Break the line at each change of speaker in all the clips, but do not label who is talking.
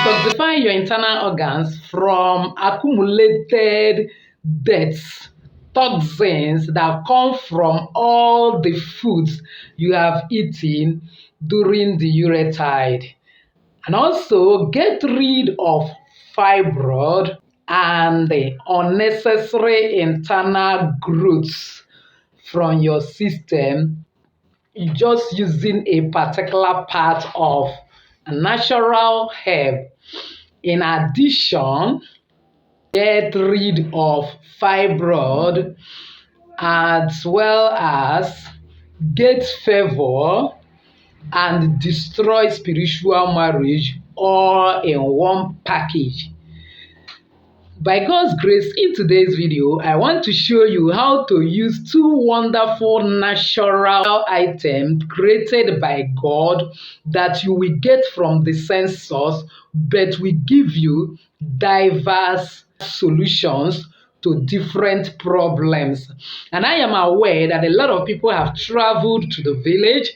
detoxify your internal organs from accumulated deaths, toxins that come from all the foods you have eaten during the uretide. And also get rid of fibroid and the unnecessary internal growths from your system just using a particular part of a natural herb. In addition, get rid of fibroid as well as get favor and destroy spiritual marriage all in one package. By God's grace, in today's video, I want to show you how to use two wonderful natural items created by God that you will get from the same source, but will give you diverse solutions to different problems. And I am aware that a lot of people have traveled to the village.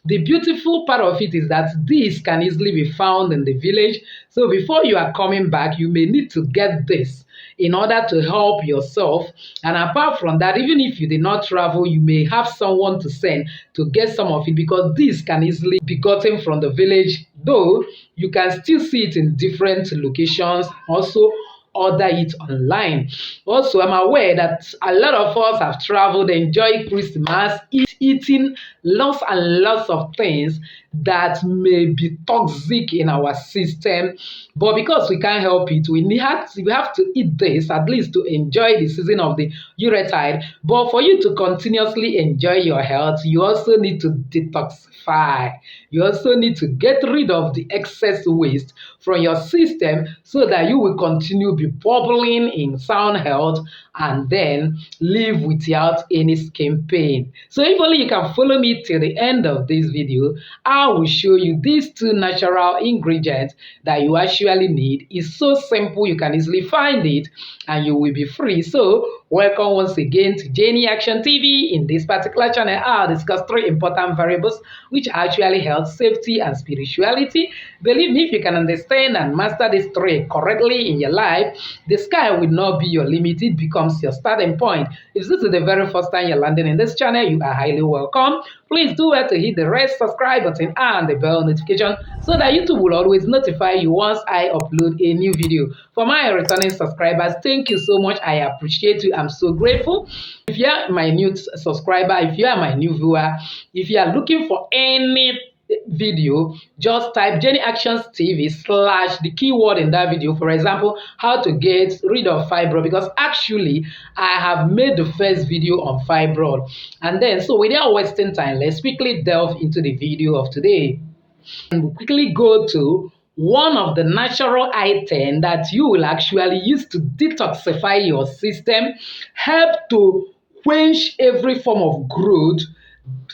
The beautiful part of it is that this can easily be found in the village. So before you are coming back, you may need to get this in order to help yourself. And apart from that, even if you did not travel, you may have someone to send to get some of it, because this can easily be gotten from the village, though you can still see it in different locations. Also, order it online. Also, I'm aware that a lot of us have traveled, enjoyed Christmas, eating lots and lots of things that may be toxic in our system. But because we can't help it, we have to eat this at least to enjoy the season of the uretide. But for you to continuously enjoy your health, you also need to detoxify. You also need to get rid of the excess waste from your system so that you will continue be bubbling in sound health and then live without any skin pain. So if only you can follow me till the end of this video, I will show you these two natural ingredients that you actually need. It's so simple, you can easily find it and you will be free. So welcome once again to Jenny Action TV. In this particular channel, I'll discuss three important variables which actually health, safety, and spirituality. Believe me, if you can understand and master these three correctly in your life, the sky will not be your limit. It becomes your starting point. If this is the very first time you're landing in this channel, you are highly welcome. Please do well to hit the red subscribe button and the bell notification so that YouTube will always notify you once I upload a new video. For my returning subscribers, thank you so much. I appreciate you. I'm so grateful. If you are my new subscriber, if you are my new viewer, if you are looking for any video, just type Jenny Actions TV / the keyword in that video. For example, how to get rid of fibroid, because actually I have made the first video on fibroid. And then, so without wasting time, let's quickly delve into the video of today. And we'll quickly go to one of the natural items that you will actually use to detoxify your system, help to quench every form of growth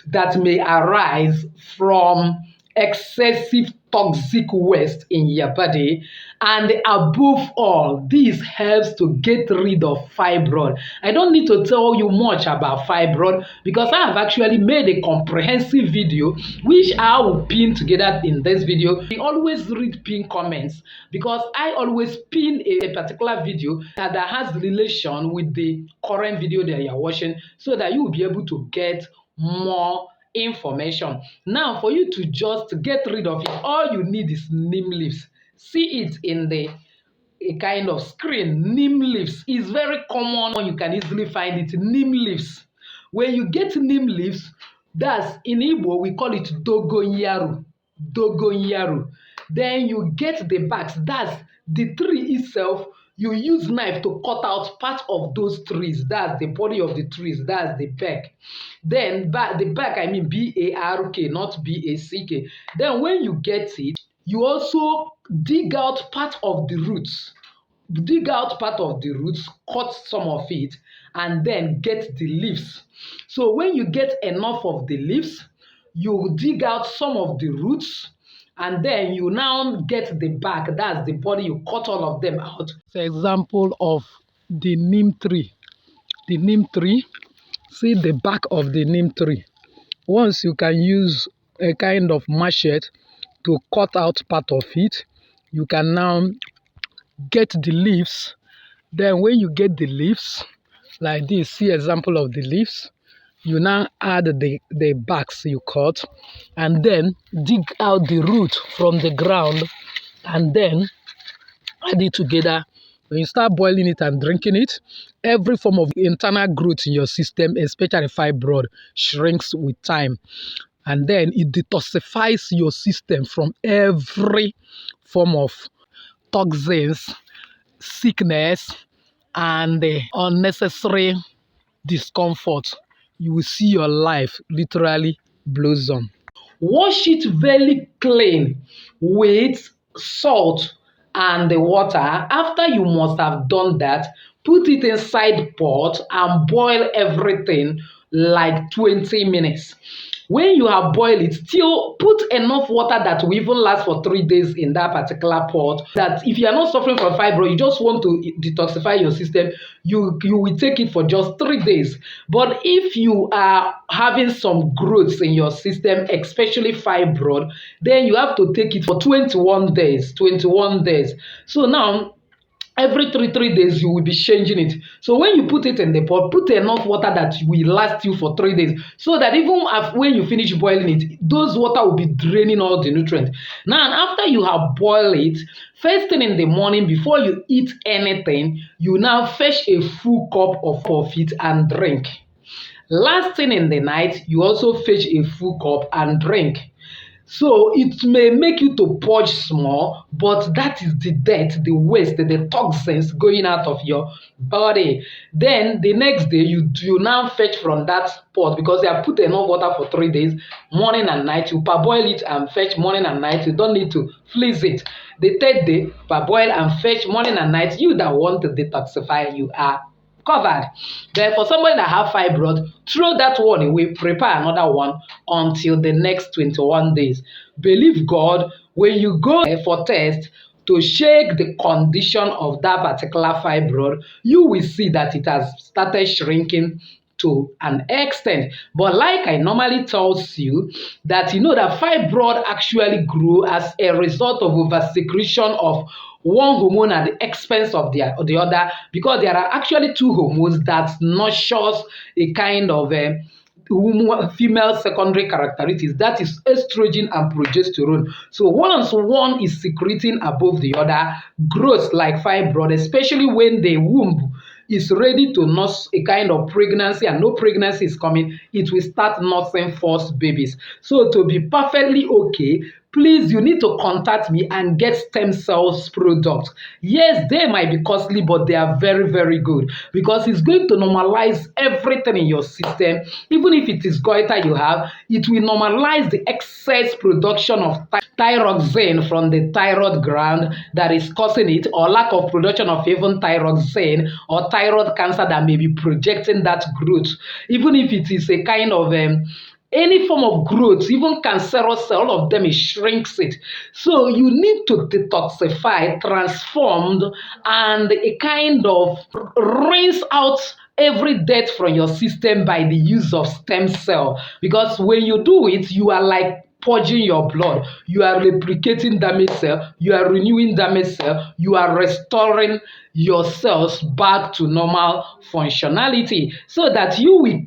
that may arise from excessive toxic waste in your body. And above all, this helps to get rid of fibroid. I don't need to tell you much about fibroid because I have actually made a comprehensive video which I will pin together in this video. I always read pin comments because I always pin a particular video that has relation with the current video that you're watching, so that you will be able to get more information. Now, for you to just get rid of it, all you need is neem leaves. See it in the a kind of screen. Neem leaves is very common. You can easily find it. Neem leaves. When you get neem leaves, that's in Igbo we call it dogonyaru. Dogonyaru. Then you get the backs. That's the tree itself. You use knife to cut out part of those trees. That's the body of the trees. That's the back. Then the back, I mean B-A-R-K, not B-A-C-K. Then when you get it, you also dig out part of the roots. Dig out part of the roots, cut some of it, and then get the leaves. So when you get enough of the leaves, you dig out some of the roots, and then you now get the back. That's the body. You cut all of them out. It's an example of the neem tree. The neem tree, see the back of the neem tree. Once you can use a kind of machete to cut out part of it, you can now get the leaves. Then when you get the leaves, like this, see example of the leaves, you now add the barks you cut, and then dig out the root from the ground, and then add it together. When you start boiling it and drinking it, every form of internal growth in your system, especially fibroid, shrinks with time. And then it detoxifies your system from every form of toxins, sickness, and unnecessary discomfort. You will see your life literally blossom. Wash it very clean with salt and the water. After you must have done that, put it inside pot and boil everything like 20 minutes. When you have boiled it, still put enough water that will even last for 3 days in that particular pot. That if you are not suffering from fibroid, you just want to detoxify your system, you will take it for just 3 days. But if you are having some growths in your system, especially fibroid, then you have to take it for 21 days. 21 days. So now, every three days you will be changing it. So when you put it in the pot, put enough water that will last you for 3 days, so that even when you finish boiling it, those water will be draining all the nutrients. Now after you have boiled it, first thing in the morning before you eat anything, you now fetch a full cup of it and drink. Last thing in the night, you also fetch a full cup and drink. So it may make you to purge small, but that is the dirt, the waste, the toxins going out of your body. Then the next day, you now fetch from that pot, because you have put enough water for 3 days, morning and night. You parboil it and fetch morning and night. You don't need to freeze it. The third day, parboil and fetch morning and night. You that want to detoxify, you are covered. Then for somebody that have fibroid, throw that one away, prepare another one until the next 21 days. Believe God, when you go for test to check the condition of that particular fibroid, you will see that it has started shrinking to an extent. But like I normally tells you, that that fibroid actually grew as a result of oversecretion of one hormone at the expense of the other, because there are actually two hormones that nurtures a kind of female secondary characteristics, that is estrogen and progesterone. So once one is secreting above the other, growth like fibroid, especially when the womb is ready to nurse a kind of pregnancy and no pregnancy is coming, it will start nursing false babies. So to be perfectly okay, please, you need to contact me and get stem cells products. Yes, they might be costly, but they are very, very good, because it's going to normalize everything in your system. Even if it is goiter you have, it will normalize the excess production of thyroxine from the thyroid gland that is causing it, or lack of production of even thyroxine, or thyroid cancer that may be projecting that growth. Even if it is a kind of any form of growth, even cancerous cell, all of them, it shrinks it. So you need to detoxify, transformed, and a kind of rinse out every dirt from your system by the use of stem cell. Because when you do it, you are like purging your blood, you are replicating damaged cell, you are renewing damaged cell, you are restoring your cells back to normal functionality, so that you will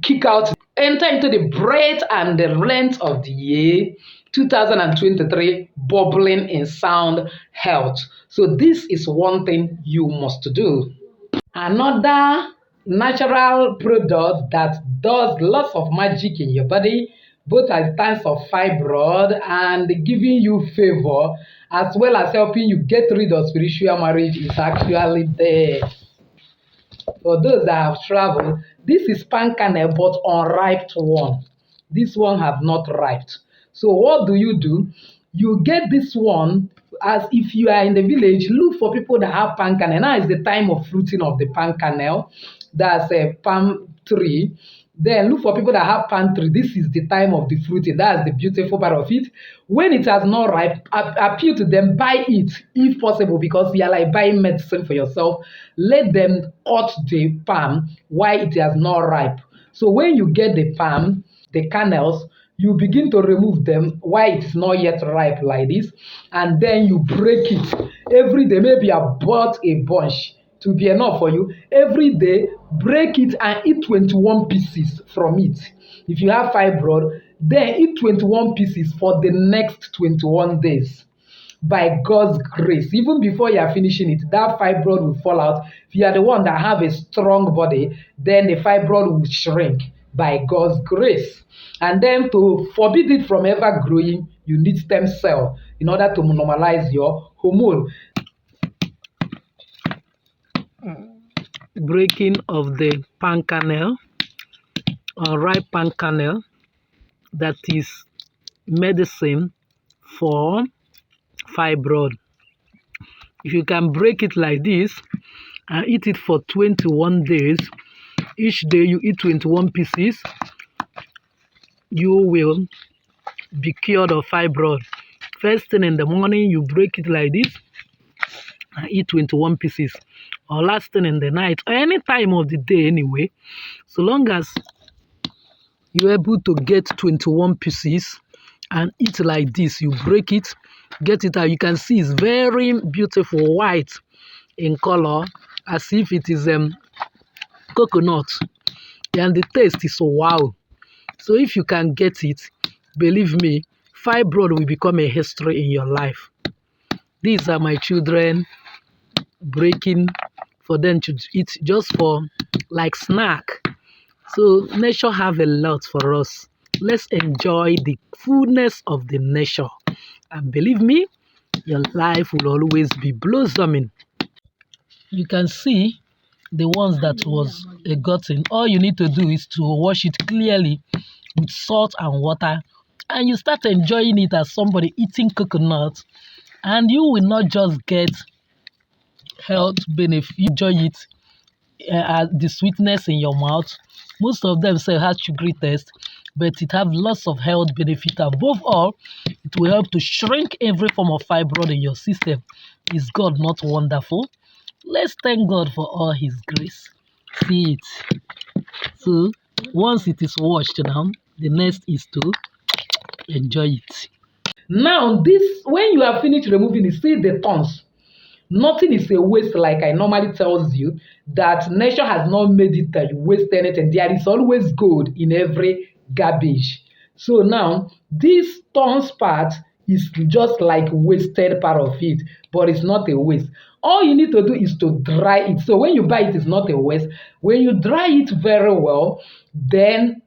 enter into the breadth and the length of the year 2023, bubbling in sound health. So this is one thing you must do. Another natural product that does lots of magic in your body, both at times of fibroid and giving you favor, as well as helping you get rid of spiritual marriage, is actually there. For those that have traveled, this is palm kernel, but unripe one. This one have not riped. So what do? You get this one. As if you are in the village, look for people that have palm kernel. Now is the time of fruiting of the palm kernel. That's a palm tree. Then look for people that have palm tree. This is the time of the fruiting. That's the beautiful part of it. When it has not ripe, appeal to them, buy it if possible, because you are like buying medicine for yourself. Let them cut the palm while it has not ripe. So when you get the palm, the kernels, You begin to remove them while it is not yet ripe like this, and then you break it every day. Maybe I bought a bunch to be enough for you. Every day, break it and eat 21 pieces from it. If you have fibroid, then eat 21 pieces for the next 21 days. By God's grace, even before you are finishing it, that fibroid will fall out. If you are the one that have a strong body, then the fibroid will shrink by God's grace. And then to forbid it from ever growing, you need stem cell in order to normalize your hormone. Breaking of the pan kernel or ripe pan kernel, that is medicine for fibroid. If you can break it like this and eat it for 21 days, each day you eat 21 pieces, you will be cured of fibroid. First thing in the morning, you break it like this and eat 21 pieces. Or last thing in the night, or any time of the day anyway, so long as you're able to get 21 pieces and eat like this, you break it, get it out. You can see it's very beautiful white in color, as if it is coconut, and the taste is wow. So if you can get it, believe me, fibroid will become a history in your life. These are my children breaking for them to eat just for like snack. So nature have a lot for us. Let's enjoy the fullness of the nature, and believe me, your life will always be blossoming. You can see the ones that was gotten. All you need to do is to wash it clearly with salt and water, and you start enjoying it as somebody eating coconut, and you will not just get health benefit, you enjoy it, the sweetness in your mouth. Most of them say has sugary taste, but it have lots of health benefit. Above all, it will help to shrink every form of fibroid in your system. Is God not wonderful? Let's thank God for all his grace. See it. So once it is washed now, the next is to enjoy it. Now, this when you are finished removing it, see the thorns. Nothing is a waste, like I normally tells you, that nature has not made it that you waste anything. There is always gold in every garbage. So now, this thorns part is just like wasted part of it, but it's not a waste. All you need to do is to dry it. So when you buy it, it's not a waste. When you dry it very well, then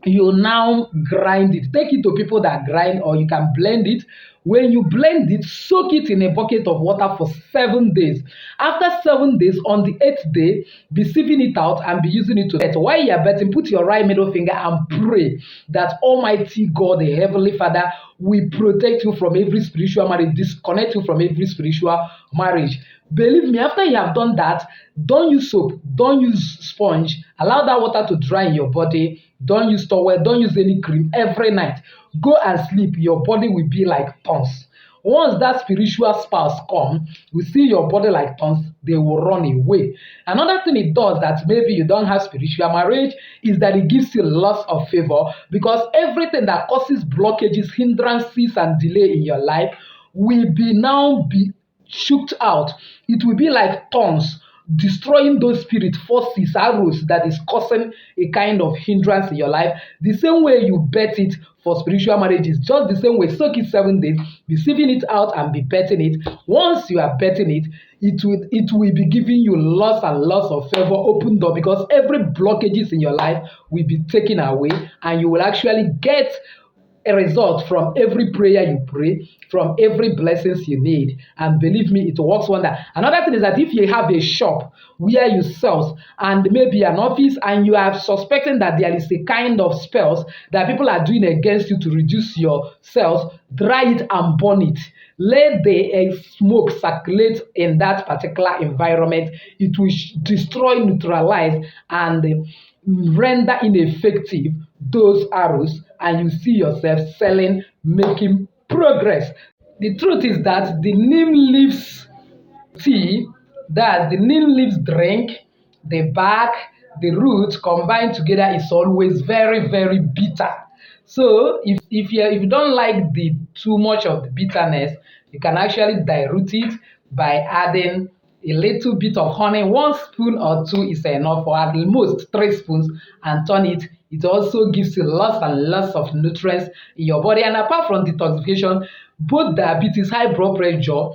you now grind it. Take it to people that grind, or you can blend it. When you blend it, soak it in a bucket of water for 7 days. After 7 days, on the 8th day, be sieving it out and be using it to bet. While you are betting, put your right middle finger and pray that Almighty God, the Heavenly Father, will protect you from every spiritual marriage, disconnect you from every spiritual marriage. Believe me, after you have done that, don't use soap, don't use sponge, allow that water to dry in your body. Don't use towel, don't use any cream. Every night, go and sleep, your body will be like tongues. Once that spiritual spouse come, we see your body like tongues, they will run away. Another thing it does that maybe you don't have spiritual marriage is that it gives you lots of favor, because everything that causes blockages, hindrances, and delay in your life will be shook out. It will be like tongues destroying those spirit forces, arrows that is causing a kind of hindrance in your life. The same way you bet it for spiritual marriage is just the same way. Soak it 7 days, be sieving it out and be betting it. Once you are betting it, it will be giving you lots and lots of favor, open door, because every blockages in your life will be taken away, and you will actually get a result from every prayer you pray, from every blessings you need. And believe me, it works wonder. Another thing is that if you have a shop where you sell, and maybe an office, and you are suspecting that there is a kind of spells that people are doing against you to reduce your sales, dry it and burn it. Let the smoke circulate in that particular environment. It will destroy, neutralize, and render ineffective those arrows, and you see yourself selling, making progress. The truth is that the neem leaves tea, that's the neem leaves drink, the bark, the roots combined together is always very, very bitter. So if you don't like the too much of the bitterness, you can actually dilute it by adding a little bit of honey. 1 spoon or two is enough, or at most 3 spoons, and turn it. It also gives you lots and lots of nutrients in your body. And apart from detoxification, both diabetes, high blood pressure,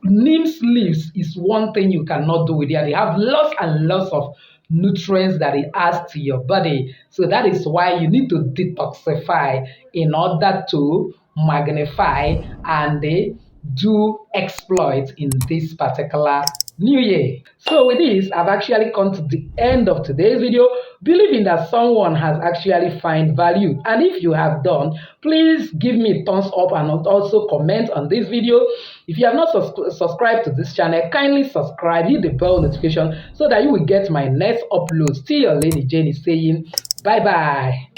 Neem's leaves is one thing you cannot do with it. They have lots and lots of nutrients that it adds to your body. So that is why you need to detoxify in order to magnify and do exploit in this particular new year. So with this, I've actually come to the end of today's video, believing that someone has actually find value. And if you have done, please give me a thumbs up and also comment on this video. If you have not subscribed to this channel, kindly subscribe, hit the bell notification so that you will get my next upload. See your lady Jane is saying bye bye.